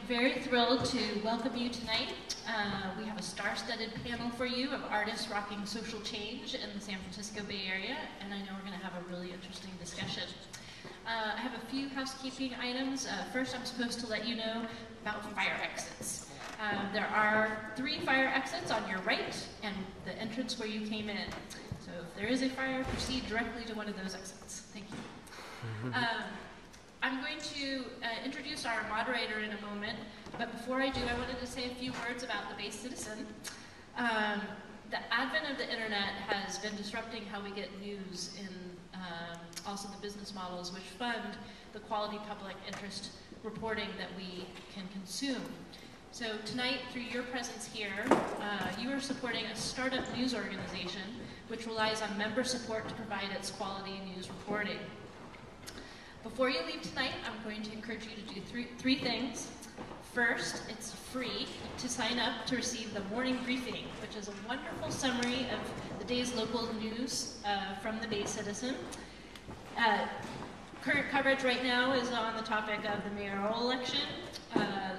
very thrilled to welcome you tonight. We have a star-studded panel for you of artists rocking social change in the San Francisco Bay Area, and I know we're going to have a really interesting discussion. I have a few housekeeping items. First, I'm supposed to let you know about fire exits. There are 3 fire exits on your right and the entrance where you came in. So if there is a fire, proceed directly to one of those exits. Thank you. I'm going to introduce our moderator in a moment, but before I do, I wanted to say a few words about the Bay Citizen. The advent of the internet has been disrupting how we get news in also the business models which fund the quality public interest reporting that we can consume. So tonight, through your presence here, you are supporting a startup news organization which relies on member support to provide its quality news reporting. Before you leave tonight, I'm going to encourage you to do three things. First, it's free to sign up to receive the morning briefing, which is a wonderful summary of the day's local news from the Bay Citizen. Current coverage right now is on the topic of the mayoral election,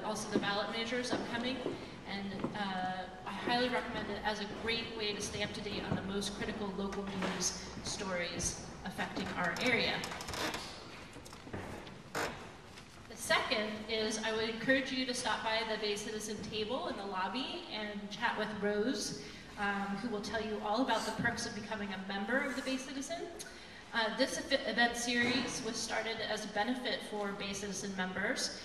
also the ballot measures upcoming, and I highly recommend it as a great way to stay up to date on the most critical local news stories affecting our area. Second is I would encourage you to stop by the Bay Citizen table in the lobby and chat with Rose, who will tell you all about the perks of becoming a member of the Bay Citizen. This event series was started as a benefit for Bay Citizen members.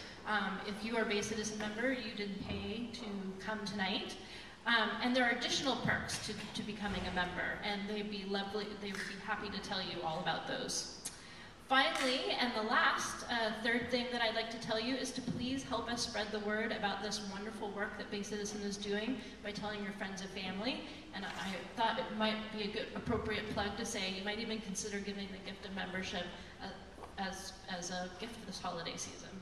If you are a Bay Citizen member, you didn't pay to come tonight. And there are additional perks to becoming a member, and they'd be lovely, they would be happy to tell you all about those. Finally, and the last, third thing that I'd like to tell you is to please help us spread the word about this wonderful work that Bay Citizen is doing by telling your friends and family. And I thought it might be a good, appropriate plug to say you might even consider giving the gift of membership as a gift for this holiday season.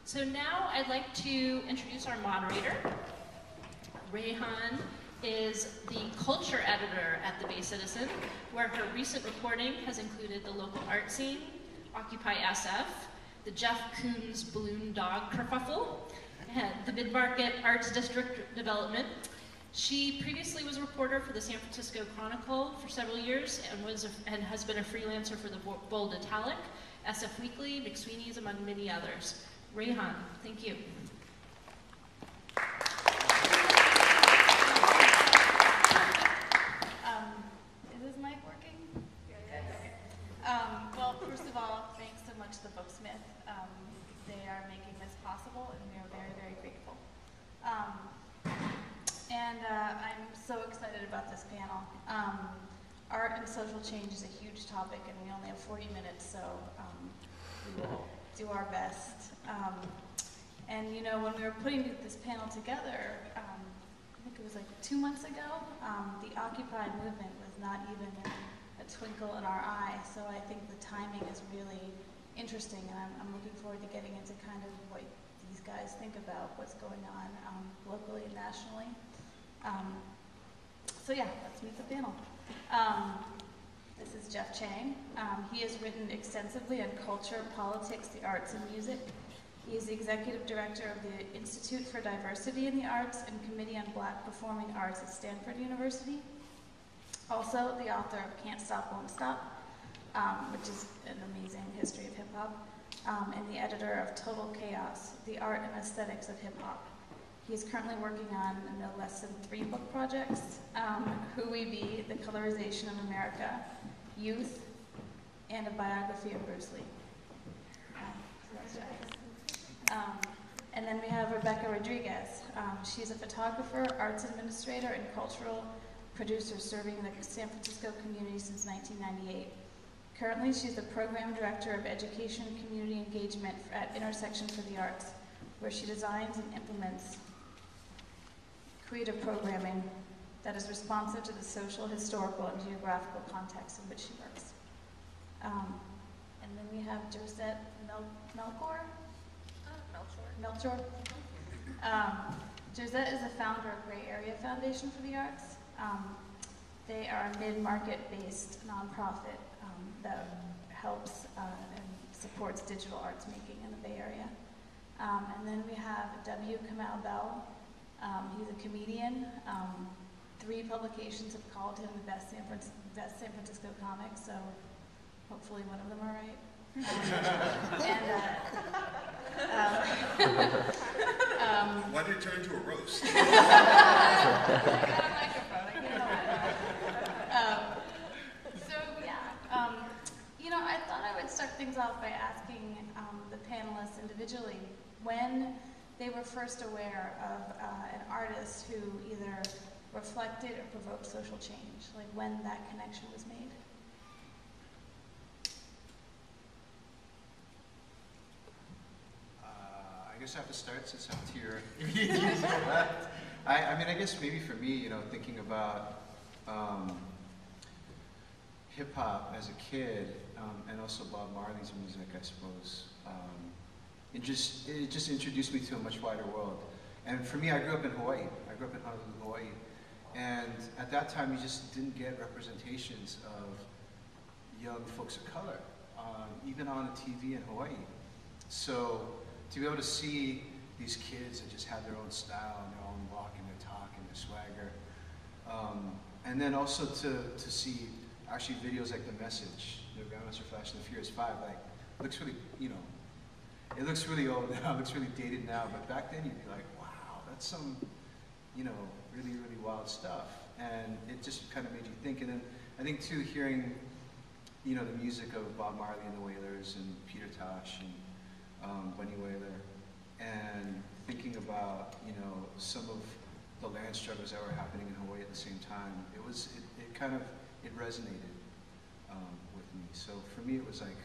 So now I'd like to introduce our moderator. Reyhan is the culture editor at the Bay Citizen, where her recent reporting has included the local art scene, Occupy SF, the Jeff Koons Balloon Dog Kerfuffle, and the Mid-Market Arts District Development. She previously was a reporter for the San Francisco Chronicle for several years and has been a freelancer for the Bold Italic, SF Weekly, McSweeney's, among many others. Reyhan, thank you. Well, first of all, thanks so much to the Booksmith. They are making this possible, and we are very, very grateful. I'm so excited about this panel. Art and social change is a huge topic, and we only have 40 minutes, so we will do our best. And you know, when we were putting this panel together, I think it was like 2 months ago, the Occupy movement was not even a twinkle in our eye, so I think the timing is really interesting, and I'm looking forward to getting into kind of what these guys think about what's going on locally and nationally. So yeah, let's meet the panel. This is Jeff Chang. He has written extensively on culture, politics, the arts, and music. He is the executive director of the Institute for Diversity in the Arts and Committee on Black Performing Arts at Stanford University. Also, the author of Can't Stop, Won't Stop, which is an amazing history of hip-hop, and the editor of Total Chaos, the art and aesthetics of hip-hop. He is currently working on no less than 3 book projects, Who We Be, The Colorization of America, Youth, and a biography of Bruce Lee. And then we have Rebeka Rodriguez. She's a photographer, arts administrator, and cultural producer serving the San Francisco community since 1998. Currently, she's the program director of education and community engagement at Intersection for the Arts, where she designs and implements creative programming that is responsive to the social, historical, and geographical context in which she works. And then we have Josette MELCHOR. Josette is the founder of Gray Area Foundation for the Arts. They are a mid-market-based nonprofit that helps and supports digital arts making in the Bay Area. And then we have KAMAU Bell. He's a comedian. 3 publications have called him the best San Francisco comic, so hopefully one of them are right. Why did it turn into a roast? I thought I would start things off by asking the panelists individually when they were first aware of an artist who either reflected or provoked social change, like when that connection was made. I guess I have to start since I'm to your left. I mean, I guess maybe for me, thinking about hip hop as a kid, and also Bob Marley's music, I suppose. It just introduced me to a much wider world. And for me, I grew up in Hawaii. I grew up in Honolulu, Hawaii. And at that time, you just didn't get representations of young folks of color, even on the TV in Hawaii. So to be able to see these kids that just have their own style and their own walk and their talk and their swagger, and then also to see actually videos like The Message, the Grandmaster Flash and the Furious 5, like, looks really, it looks really old now, it looks really dated now, but back then you'd be like, wow, that's some, really, really wild stuff. And it just kind of made you think. And then I think too, hearing, the music of Bob Marley and the Wailers and Peter Tosh and Bunny Wailer, and thinking about, some of the land struggles that were happening in Hawaii at the same time, it resonated with me. So for me, it was like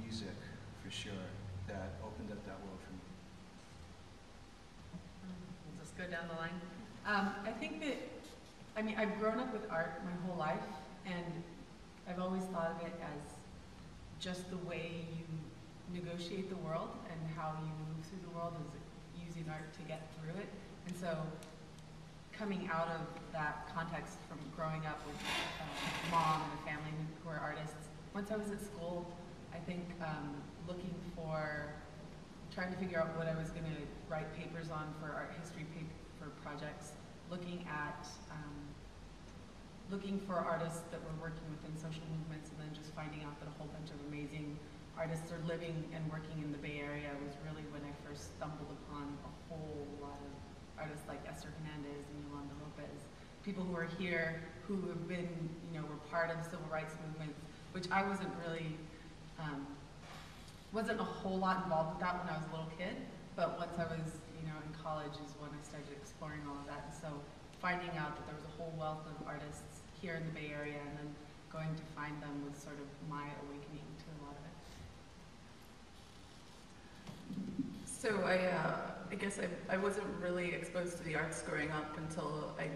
music, for sure, that opened up that world for me. We'll just go down the line. I think that, I've grown up with art my whole life, and I've always thought of it as just the way you negotiate the world and how you move through the world is using art to get through it. And so coming out of that context from growing up with mom and a family who are artists, once I was at school, I think trying to figure out what I was going to write papers on for art history for projects, looking for artists that were working within social movements, and then just finding out that a whole bunch of amazing artists are living and working in the Bay Area was really when I first stumbled upon a whole lot of artists like Esther Hernandez and Yolanda Lopez, people who are here who have been, were part of civil rights movements, which I wasn't really, wasn't a whole lot involved with that when I was a little kid, but once I was, in college is when I started exploring all of that. And so finding out that there was a whole wealth of artists here in the Bay Area and then going to find them was sort of my awakening to a lot of it. So I guess I wasn't really exposed to the arts growing up until I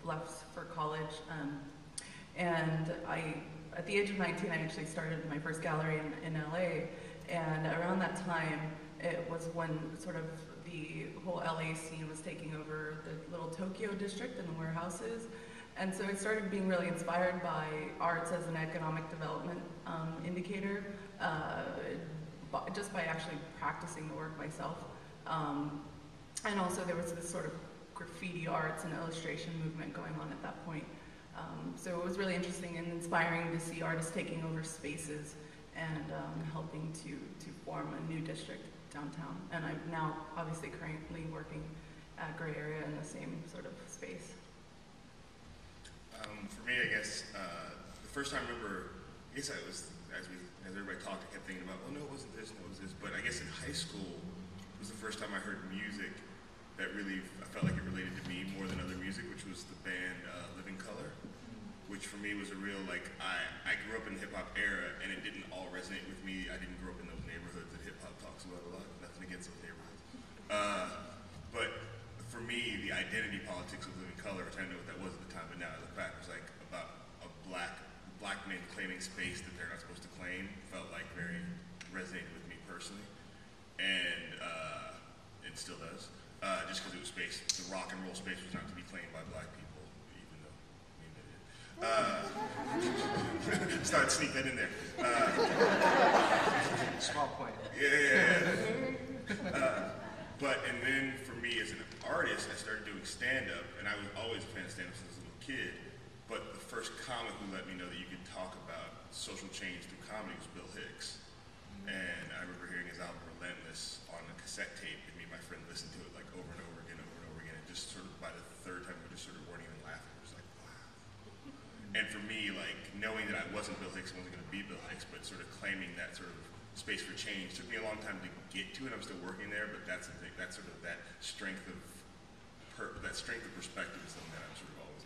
left for college. And at the age of 19, I actually started my first gallery in LA. And around that time, it was when sort of the whole LA scene was taking over the little Tokyo district and the warehouses. And so I started being really inspired by arts as an economic development indicator, just by actually practicing the work myself. And also there was this sort of graffiti arts and illustration movement going on at that point. So it was really interesting and inspiring to see artists taking over spaces and helping to form a new district downtown. And I'm now obviously currently working at Gray Area in the same sort of space. For me, I guess, the first time I remember, I guess I was, as everybody talked, I kept thinking about, well, no, it wasn't this, no, it was this. But I guess in high school was the first time I heard music that really, I felt like it related to me more than other music, which was the band Living Color, which for me was a real, like, I grew up in the hip-hop era, and it didn't all resonate with me. I didn't grow up in those neighborhoods that hip-hop talks about a lot. Nothing against those neighborhoods. But for me, the identity politics of Living Color, which I didn't know what that was at the time, but now I look back, was like about a black men claiming space that they're not supposed to claim, felt like very resonated with me personally. And it still does, just because it was space. The rock and roll space was not to be claimed by black people, even though maybe they did. Started sneak that in there. Small point. Yeah. And then for me as an artist, I started doing stand-up, and I was always a fan of stand-up since I was a little kid. But the first comic who let me know that you could talk about social change through comedy was Bill Hicks. And I remember hearing his album Relentless on a cassette tape, and me and my friend listened to it like over and over again, and just sort of by the third time we just sort of weren't even laughing. It was like, wow. And for me, like knowing that I wasn't Bill Hicks, wasn't going to be Bill Hicks, but sort of claiming that sort of space for change took me a long time to get to it. I'm still working there, but that's the thing. That's sort of that strength of perspective is something that I'm sort of always